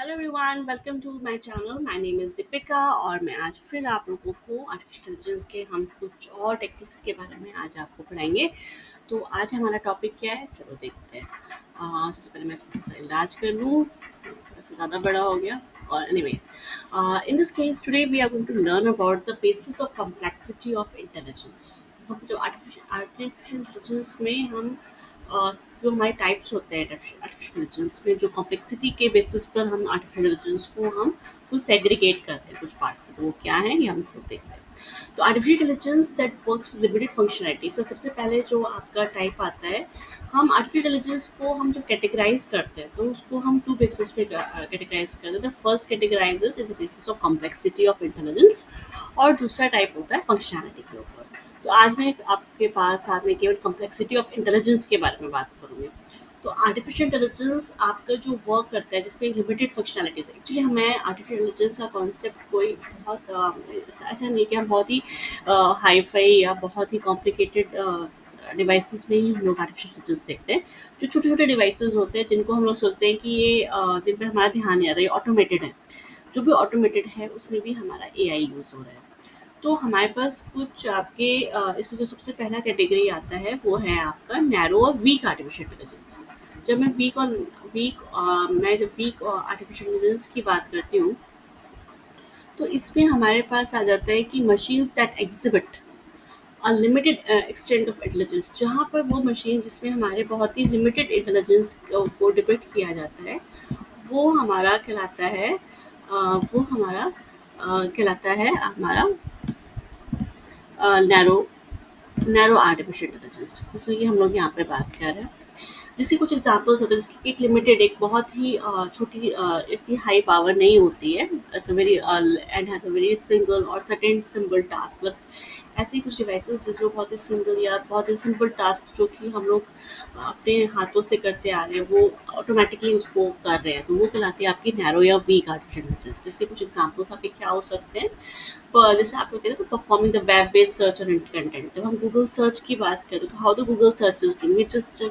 Hello everyone, welcome to my channel. My name is Deepika और मैं आज फिर आप लोगों को आर्टिफिशियल इंटेलिजेंस के हम कुछ और टेक्निक्स के बारे में आज आपको पढ़ाएंगे। तो आज हमारा टॉपिक क्या है, चलो देखते हैं। सबसे पहले मैं इसको थोड़ा सा इलाज कर लूँ, थोड़ा सा ज़्यादा बड़ा हो गया। और anyways, in this case today we are going to learn about the basis of complexity of intelligence. हम जो आर्टिफिशियल इंटेलिजेंस में हम अ, जो हमारे टाइप्स होते हैं आर्टिफिशियल इंटेलिजेंस में, जो कॉम्प्लेक्सिटी के बेसिस पर हम आर्टिफिशियल इंटेलिजेंस को हम कुछ सेग्रीगेट करते हैं कुछ पार्ट्स में। तो वो क्या है, ये हम खुद देखते हैं। तो artificial intelligence that works with limited functionalities में सबसे पहले जो आपका टाइप आता है, हम आर्टिफिशियल इंटेलिजेंस को हम जो कैटेगराइज करते हैं तो उसको हम टू बेसिस पे कैटेगराइज करते हैं। The first categorises in the basis of complexity of intelligence, और दूसरा टाइप होता है फंक्शनैलिटी के ऊपर। तो आज मैं आपके पास साथ में केवल कॉम्प्लेक्सिटी ऑफ इंटेलिजेंस के बारे में बात करूँगी। तो आर्टिफिशियल इंटेलिजेंस आपका जो वर्क करता है जिसमें लिमिटेड फंक्शनैलिटीज़ है। एक्चुअली हमें आर्टिफिशियल इंटेलिजेंस का कॉन्सेप्ट कोई बहुत ऐसा नहीं है कि हम बहुत ही हाई-फाई या बहुत ही कॉम्प्लिकेटेड डिवाइसेस में ही हम लोग आर्टिफिशियल इंटेलिजेंस देखते हैं। जो छोटे-छोटे डिवाइसेस होते हैं जिनको हम लोग सोचते हैं कि ये जिन पे हमारा ध्यान नहीं आता, ये ऑटोमेटेड है। जो भी ऑटोमेटेड है उसमें भी हमारा एआई यूज़ हो रहा है। तो हमारे पास कुछ आपके इसमें जो सबसे पहला कैटेगरी आता है वो है आपका नैरो और वीक आर्टिफिशियल इंटेलिजेंस। जब मैं मैं जब वीक आर्टिफिशियल इंटेलिजेंस की बात करती हूँ, तो इसमें हमारे पास आ जाता है कि machines that exhibit unlimited extent of intelligence. जहाँ पर वो मशीन जिसमें हमारे बहुत ही लिमिटेड इंटेलिजेंस को डिपिक्ट किया जाता है, वो हमारा कहलाता है वो हमारा कहलाता है हमारा नैरो नैरो आर्टिफिशियल इंटेलिजेंस, जिसमें कि हम लोग यहाँ पे बात कर रहे हैं। जिसके कुछ एग्जांपल्स होते हैं, जिसकी एक लिमिटेड, एक बहुत ही छोटी, इतनी हाई पावर नहीं होती है। It's a very and has a very single और सर्टेन सिंपल टास्क। मतलब ऐसे ही कुछ डिवाइसेस जो बहुत ही सिंगल या बहुत ही सिंपल टास्क जो कि हम लोग अपने हाथों से करते आ रहे हैं, वो ऑटोमेटिकली उसको कर रहे हैं, तो वो कहलाती है आपकी नैरो या वीक आर्टिफिशियल इंटेलिजेंस। जिसके कुछ एग्जांपल्स आपके क्या हो सकते हैं, जैसे आप लोग कहते हैं performing the web based search और कंटेंट। जब हम गूगल सर्च की बात करें तो how the Google search is doing, it's just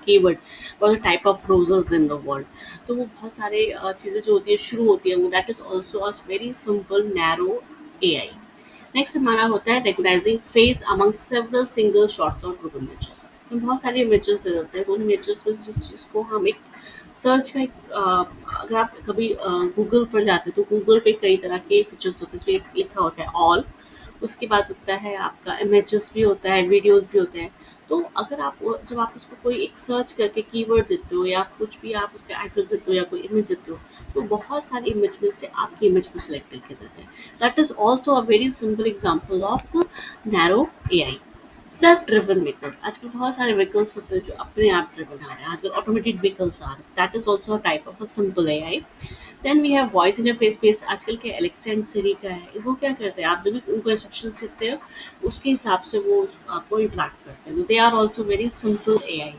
keyword और the type of browsers in the world. तो वो बहुत सारे चीज़ें जो होती है शुरू होती है, वो that is also a very simple narrow AI. Next हमारा होता है recognising face among several single shots और ग्रुप इमेजेस। हम बहुत सारे इमेजेस दे देते हैं, उन इमेजेस में जिस चीज़ को हम एक सर्च का एक अगर आप कभी गूगल पर जाते हैं तो गूगल पे कई तरह के फीचर्स होते हैं। इसमें लिखा होता है ऑल, उसके बाद होता है आपका इमेजेस भी होता है, वीडियोस भी होते हैं। तो अगर आप जब आप उसको कोई एक सर्च करके कीवर्ड देते हो या कुछ भी आप उसका एड्रेस देते हो या कोई इमेज देते हो, तो बहुत सारी इमेज में से आपकी इमेज को सिलेक्ट करके देते हैं। That is also a very simple example of narrow AI. Self driven vehicles, आजकल बहुत सारे व्हीकल्स होते हैं जो अपने आप ड्रिवन आ रहे हैं। आजकल ऑटोमेटेड व्हीकल्स आ रहे हैं, that is also a type of a simple AI. Then we have voice interface based, आजकल के एलेक्सा एंड सिरी का है। वो क्या करते हैं, आप जो भी उनको इंस्ट्रक्शंस देते हो उसके हिसाब से वो आपको इंटरेक्ट करते हैं। They are also very simple AI.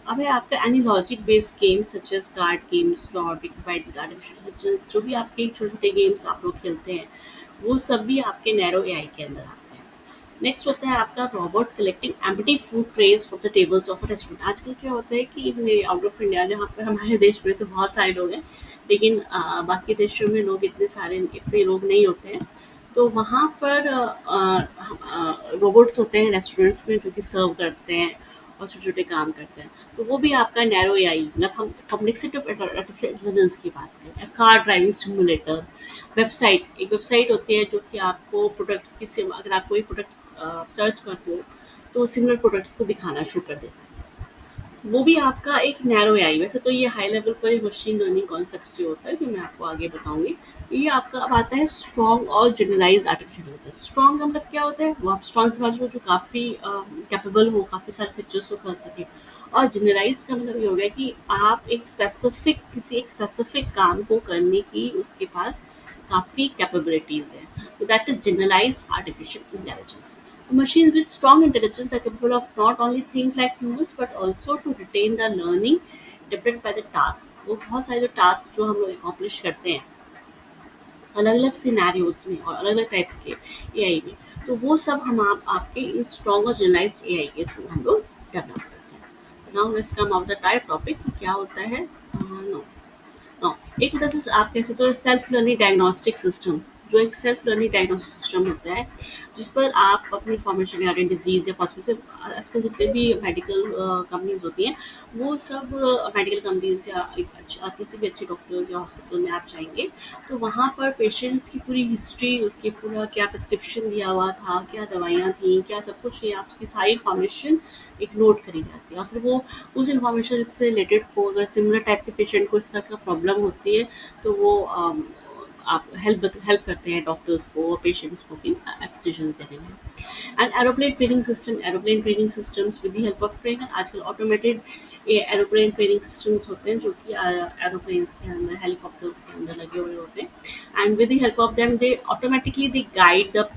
अब है आपका any logic based games such as card games, logic divide with artificial intelligence. जो भी आपके छोटे छोटे गेम्स आप लोग खेलते हैं, वो सब भी आपके नैरो एआई के अंदर आते हैं। नेक्स्ट होता है आपका robot collecting empty food trace from the tables of a restaurant. आजकल क्या होता है कि आउट ऑफ इंडिया, जहाँ पर हमारे देश में तो बहुत सारे लोग हैं, लेकिन बाकी देशों में लोग इतने लोग नहीं होते हैं। तो वहाँ पर रोबोट्स होते हैं रेस्टोरेंट्स में जो कि सर्व करते हैं और छोटे-छोटे काम करते हैं। तो वो भी आपका नैरो एआई, मतलब हम कॉम्प्लेक्सिटी ऑफ आर्टिफिशियल इंटेलिजेंस की बात करें। कार ड्राइविंग सिमुलेटर, एक वेबसाइट होती है जो कि आपको प्रोडक्ट्स की सिम अगर आप कोई प्रोडक्ट्स सर्च करते हो, तो सिमिलर प्रोडक्ट्स को दिखाना शुरू कर देता है। वो भी आपका एक नैरो एआई। वैसे तो ये हाई लेवल पर ही मशीन लर्निंग कॉन्सेप्ट से होता है, जो मैं आपको आगे बताऊँगी। ये आपका अब आता है स्ट्रॉन्ग और जनरलाइज़्ड आर्टिफिशियल इंटेलिजेंस। स्ट्रॉन्ग का मतलब क्या होता है? वो आप स्ट्रॉन्ग समझ लो जो काफ़ी कैपेबल हो, काफ़ी सारे फीचर्स को कर सके। और जनरलाइज़्ड का मतलब ये हो गया कि आप किसी एक स्पेसिफिक काम को करने की उसके पास काफ़ी कैपेबिलिटीज़ हैं। तो that is generalised artificial intelligence. Machines with strong intelligence are capable of not only think like humans but also to retain the learning dependent by the task। वो बहुत सारे जो टास्क जो हम लोग accomplish करते हैं अलग अलग सिनेरियोज में और अलग अलग टाइप्स के एआई में, तो वो सब हम आपके इन स्ट्रॉन्ग और जनरलाइज्ड एआई के थ्रू हम लोग डेवलप करते हैं। Now let's come of the type topic, क्या होता है नो एक तरह से आप कह सकते हो सेल्फ लर्निंग डायग्नोस्टिक सिस्टम, जो एक सेल्फ लर्निंग डायग्नोस्टिक सिस्टम होता है, जिस पर आप अपनी इन्फॉर्मेशन या डिजीज़ या हॉस्पिटल से आजकल जितने भी मेडिकल कंपनीज़ होती हैं, वो सब मेडिकल कंपनीज़ या किसी भी अच्छे डॉक्टर्स या हॉस्पिटल में आप जाएँगे, तो वहाँ पर पेशेंट्स की पूरी हिस्ट्री, उसकी पूरा क्या प्रिस्क्रिप्शन दिया हुआ था, क्या दवाइयाँ थी, क्या सब कुछ ये आपकी सारी इन्फॉर्मेशन एक नोट करी जाती है, और फिर वो उस इन्फॉर्मेशन से रिलेटेड को अगर सिमिलर टाइप के पेशेंट को इस तरह का प्रॉब्लम होती है, तो वो आप हेल्प करते हैं डॉक्टर्स को और पेशेंट्स को भी सजेशंस देने में। And aeroplane training systems with the help of trainer, आजकल ऑटोमेटेड एरोप्लेन ट्रेनिंग सिस्टम्स होते हैं जो कि एरोप्लेन्स के अंदर, हेलीकॉप्टर्स के अंदर लगे हुए होते हैं, and with the help of them they automatically they guide the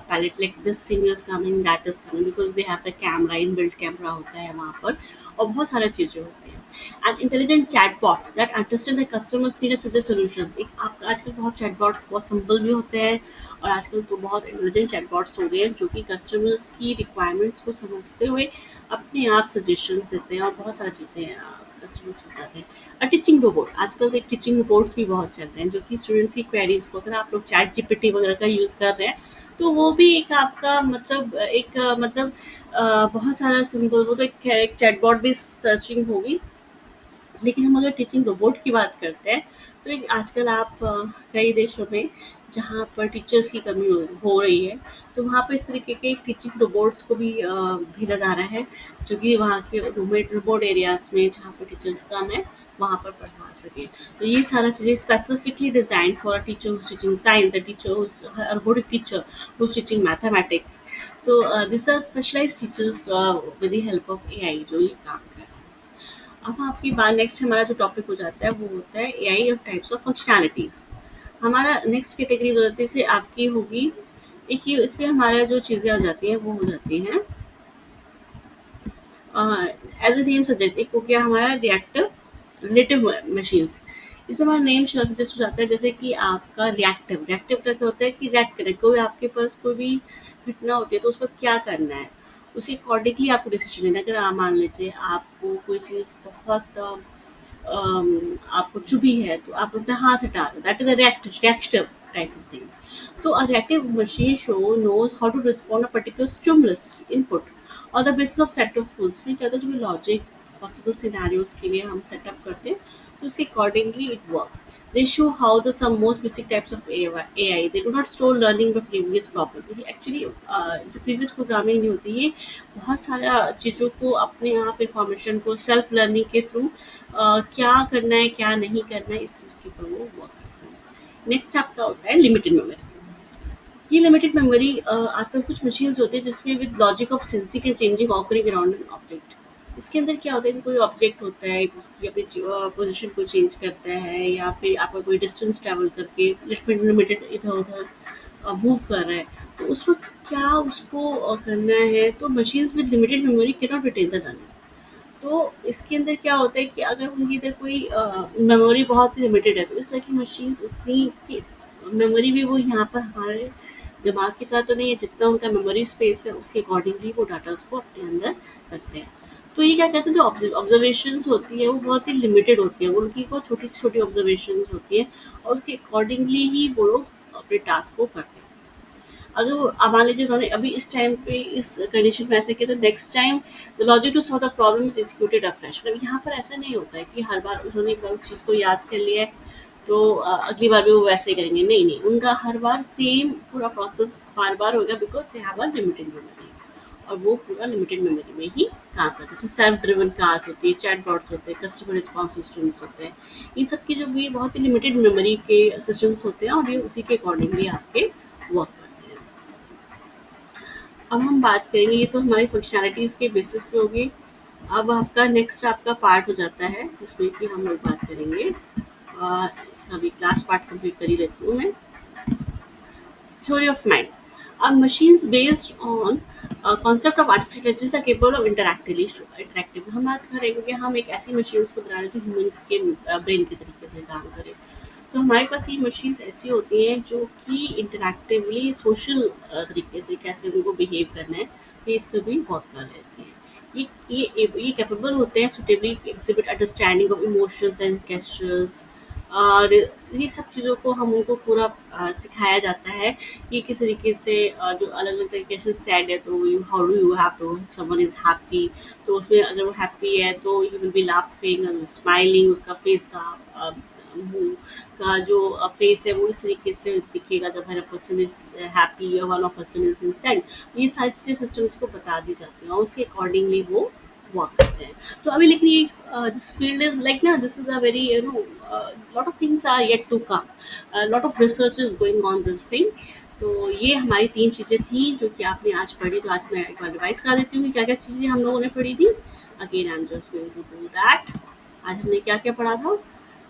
palette like this thing is coming, that is coming, because they have the camera, inbuilt camera होता है वहाँ पर, और बहुत सारी चीज़ें होती हैं। And intelligent chatbot that understand the customers need suggest solutions, एक आप आजकल बहुत चैटबॉट्स बहुत सिंपल भी होते हैं, और आजकल तो बहुत इंटेलिजेंट चैटबॉट्स हो गए हैं जो कि कस्टमर्स की रिक्वायरमेंट्स को समझते हुए अपने आप सजेशंस देते हैं, और बहुत सारी चीज़ें कस्टमर्स को बताते हैं। टीचिंग रोबोट, आजकल तो एक टीचिंग रोबोट्स भी बहुत चल रहे हैं जो कि स्टूडेंट्स की क्वेरीज को, अगर आप लोग चैट जीपीटी वगैरह का यूज़ कर रहे हैं, तो वो भी एक आपका मतलब एक मतलब बहुत सारा सिंपल, वो तो एक चैटबॉट भी सर्चिंग होगी। लेकिन हम अगर टीचिंग रोबोट की बात करते हैं, तो एक आजकल आप कई देशों में जहाँ पर टीचर्स की कमी हो रही है, तो वहाँ पे इस तरीके के टीचिंग रोबोट्स को भी भेजा जा रहा है, जो कि वहाँ के रिमोट एरियाज में जहाँ पर टीचर्स कम है, वहाँ पर पढ़ा सके। तो ये सारा चीज़ें specifically design for a teacher who's teaching science, a teacher who's a robotic teacher who's teaching mathematics. So these are specialized teachers with the help of AI जो ये काम कर रहे हैं। अब आपकी बात, नेक्स्ट हमारा जो टॉपिक हो जाता है वो होता है एआई और टाइप्स ऑफ फंक्शनैलिटीज़। हमारा नेक्स्ट कैटेगरी जो होती है जैसे आपकी होगी, एक ये इसमें हमारा जो चीज़ें हो जाती हैं वो हो जाती हैं एज ए नेम सजेस्ट, एक हो गया हमारा रिएक्टिव रिलेटिव मशीन्स। इसमें हमारा नेम सजेस्ट हो जाता है, जैसे कि आपका रिएक्टिव का क्या होता है कि रिएक्ट करें, कोई आपके पास कोई भी घटना होती है तो उस पर क्या करना है, उसी अकॉर्डिंगली आपको डिसीजन लेना है। अगर आप मान लीजिए आपको कोई चीज़ बहुत आपको चुभी है, तो आप अपना हाथ हटा दो, that is a reactive type of thing. तो a reactive machine show knows how to respond a particular stimulus input और the basis of set of rules में क्या होता है, जो भी लॉजिक पॉसिबल सिनेरियोज के लिए हम सेटअप करते हैं, तो उसके accordingly it works. They show how the some most basic types of AI they do not store learning by previous problem. Actually जो प्रीवियस प्रोग्रामिंग नहीं होती है, बहुत सारा चीज़ों को अपने आप इंफॉर्मेशन को सेल्फ लर्निंग के थ्रू क्या करना है क्या नहीं करना है, इस चीज़ के ऊपर वो वर्क करते हैं। नेक्स्ट आपका होता है लिमिटेड मेमोरी। ये लिमिटेड मेमोरी आपके कुछ मशीन्स होती है जिसमें with logic of sensing and changing occurring around an object. इसके अंदर क्या होता है कि कोई ऑब्जेक्ट होता है, उसकी अपनी पोजीशन को चेंज करता है, या फिर आपका कोई डिस्टेंस ट्रैवल करके लिमिटेड इधर उधर मूव कर रहा है, तो उस वक्त क्या उसको करना है, तो machines with limited memory can not retain the running. तो इसके अंदर क्या होता है कि अगर उनकी इधर कोई मेमोरी बहुत ही लिमिटेड है, तो इस तरह की मशीन्स उतनी की मेमोरी भी वो यहाँ पर हमारे दिमाग की तरह तो नहीं है, जितना उनका मेमोरी स्पेस है उसके अकॉर्डिंगली वो डाटा उसको अपने अंदर रखते हैं। तो ये क्या कहते हैं, जो ऑब्जर्वेशंस होती है वो बहुत ही लिमिटेड होती है, उनकी वो छोटी से छोटी ऑब्जर्वेशंस होती है, और उसके अकॉर्डिंगली ही वो लोग अपने टास्क को करते हैं। अगर वो अब मान लीजिए उन्होंने अभी इस टाइम पे इस कंडीशन में ऐसे किया, तो next time the logic to solve the problem is executed afresh. मतलब यहाँ पर ऐसा नहीं होता है कि हर बार उन्होंने एक बार उस चीज़ को याद कर लिया है, तो अगली बार भी वो वैसे ही करेंगे, नहीं नहीं, उनका हर बार सेम पूरा प्रोसेस बार बार होगा, because they have a limited memory, और वो पूरा लिमिटेड मेमोरी में ही काम करते हैं। जैसे सेल्फ ड्रिवन कार्स होती है, चैटबॉट्स होते हैं, कस्टमर रिस्पॉन्स सिस्टम्स होते हैं, ये सब की जो भी बहुत ही लिमिटेड मेमोरी के सिस्टम्स होते हैं, और ये उसी के अकॉर्डिंगली आपके वर्क करते हैं। अब हम बात करेंगे, ये तो हमारी फंक्शनैलिटीज़ के बेसिस पे होगी। अब आपका नेक्स्ट आपका पार्ट हो जाता है जिसमें कि हम लोग बात करेंगे, इसका भी क्लास पार्ट कंप्लीट कर ही लेती हूँ मैं। थ्योरी ऑफ माइंड, अब machines based on concept of artificial intelligence are capable of interactive. हम बात कर रहे हैं कि हम एक ऐसी मशीन्स को बना रहे हैं जो ह्यूमन्स के ब्रेन के तरीके से काम करे। तो हमारे पास ये मशीन्स ऐसी होती हैं जो कि इंटरैक्टिवली सोशल तरीके से कैसे उनको बिहेव करना है, तो इस पर भी वर्क कर लेती हैं। ये कैपेबल होते हैं suitably exhibit understanding of emotions and gestures, और ये सब चीज़ों को हम उनको पूरा सिखाया जाता है कि किस तरीके से जो अलग-अलग तरीके से सैड है तो you how do you have to someone is happy, तो उसमें अगर वो हैप्पी है तो he will be laughing and smiling, उसका फेस का मुँह का जो फेस है वो इस तरीके से दिखेगा जब when a person is happy और when a person is in sad. ये सारी चीज़ें सिस्टम्स को बता दी जाती हैं और उसके अकॉर्डिंगली वो वर्क करते हैं। तो अभी लेकिन ये दिस फील्ड इज़ लाइक ना, this is a very lot of things are yet to come, lot of research is going on this thing. तो ये हमारी 3 चीज़ें थी जो कि आपने आज पढ़ी, तो आज मैं एक बार रिवाइज़ करा देती हूँ कि क्या-क्या चीज़ें हम लोगों ने पढ़ी थी। Again I am just going to do that. आज हमने क्या-क्या पढ़ा था?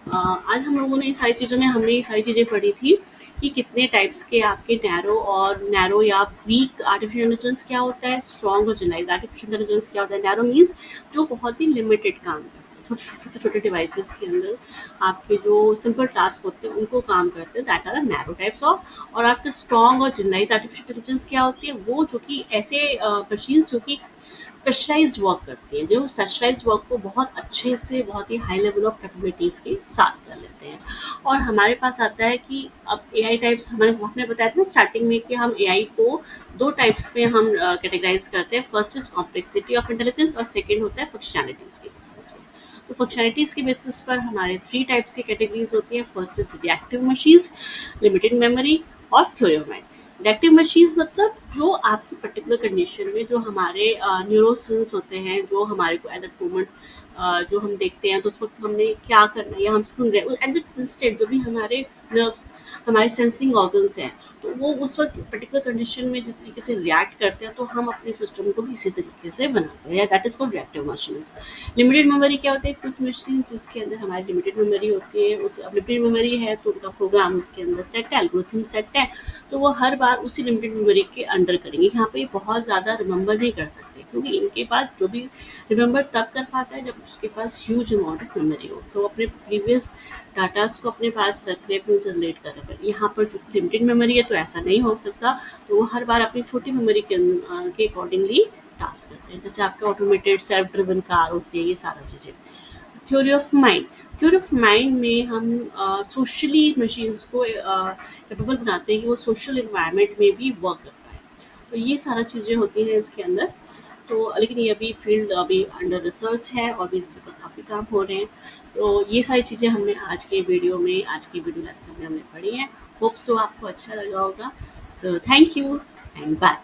आज हम लोगों ने ये सारी चीज़ों में हमने ये सारी चीज़ें पढ़ी थी कि कितने टाइप्स के आपके नैरो या वीक आर्टिफिशियल इंटेलिजेंस क्या होता है, स्ट्रॉन्ग और जनरलाइज्ड आर्टिफिशियल इंटेलिजेंस क्या होता है। नैरो मीन्स जो बहुत ही लिमिटेड काम करते हैं, छोटे-छोटे डिवाइसेज़ के अंदर आपके जो सिंपल टास्क होते हैं उनको काम करते हैं, that are narrow types of. और आपके स्ट्रॉन्ग और जनरलाइज्ड आर्टिफिशियल इंटेलिजेंस क्या होती है, वो जो कि ऐसे मशीन्स जो कि स्पेशलाइज्ड वर्क करती हैं, जो स्पेशलाइज्ड वर्क को बहुत अच्छे से बहुत ही हाई लेवल ऑफ कैपेबिलिटीज़ के साथ कर लेते हैं। और हमारे पास आता है कि अब एआई टाइप्स हमने बताया था ना स्टार्टिंग में कि हम एआई को 2 टाइप्स में हम कैटेगराइज़ करते हैं। First is complexity of intelligence और सेकंड होता है फंक्शनैलिटीज़ के बेसिस पे। तो फंक्शनैलिटीज़ के बेसिस पर हमारे 3 टाइप्स की कैटेगरीज़ होती हैं। First is reactive machines, limited memory और theory of mind. Reactive machines मतलब जो आपकी पर्टिकुलर कंडीशन में जो हमारे न्यूरोसेंस होते हैं, जो हमारे को एट दैट मोमेंट जो हम देखते हैं तो उस वक्त हमने क्या करना है या हम सुन रहे हैं एट दैट इंस्टेंट, जो भी हमारे नर्व्स हमारे सेंसिंग ऑर्गन्स हैं, तो वो उस वक्त पर्टिकुलर कंडीशन में जिस तरीके से रिएक्ट करते हैं तो हम अपने सिस्टम को भी इसी तरीके से बनाते हैं। That is called reactive machines. Limited memory क्या होती है? कुछ मशीन जिसके अंदर हमारी लिमिटेड मेमोरी होती है, उस अब लिमिटेड मेमोरी है तो उनका प्रोग्राम उसके अंदर सेट है, एल्गोरिथम सेट है, तो वो हर बार उसी लिमिटेड मेमोरी के अंडर करेंगे। यहाँ पे बहुत ज़्यादा रिमेंबर नहीं कर सकते क्योंकि इनके पास जो भी रिमेंबर तब कर पाता है जब उसके पास ह्यूज अमाउंट ऑफ मेमोरी हो, तो अपने प्रीवियस डाटास को अपने पास रख रहे फिर उसे रिलेट कर रहे हैं। यहाँ पर जो लिमिटेड मेमोरी है तो ऐसा नहीं हो सकता, तो वो हर बार अपनी छोटी मेमोरी के अकॉर्डिंगली टास्क करते हैं। जैसे आपके ऑटोमेटेड सेल्फ ड्रिवन कार होती है, ये सारा चीज़ें। Theory of mind, theory of mind में हम सोशली मशीन्स को कैपेबल बनाते हैं कि वो सोशल इन्वायरमेंट में भी वर्क कर पाए। तो ये सारा चीज़ें होती हैं इसके अंदर। तो लेकिन ये अभी फील्ड अभी अंडर रिसर्च है और भी इसके ऊपर काफ़ी काम हो रहे हैं। तो ये सारी चीज़ें हमने आज के वीडियो लेसन में हमने पढ़ी हैं। होप सो आपको अच्छा लगा होगा। So thank you and bye.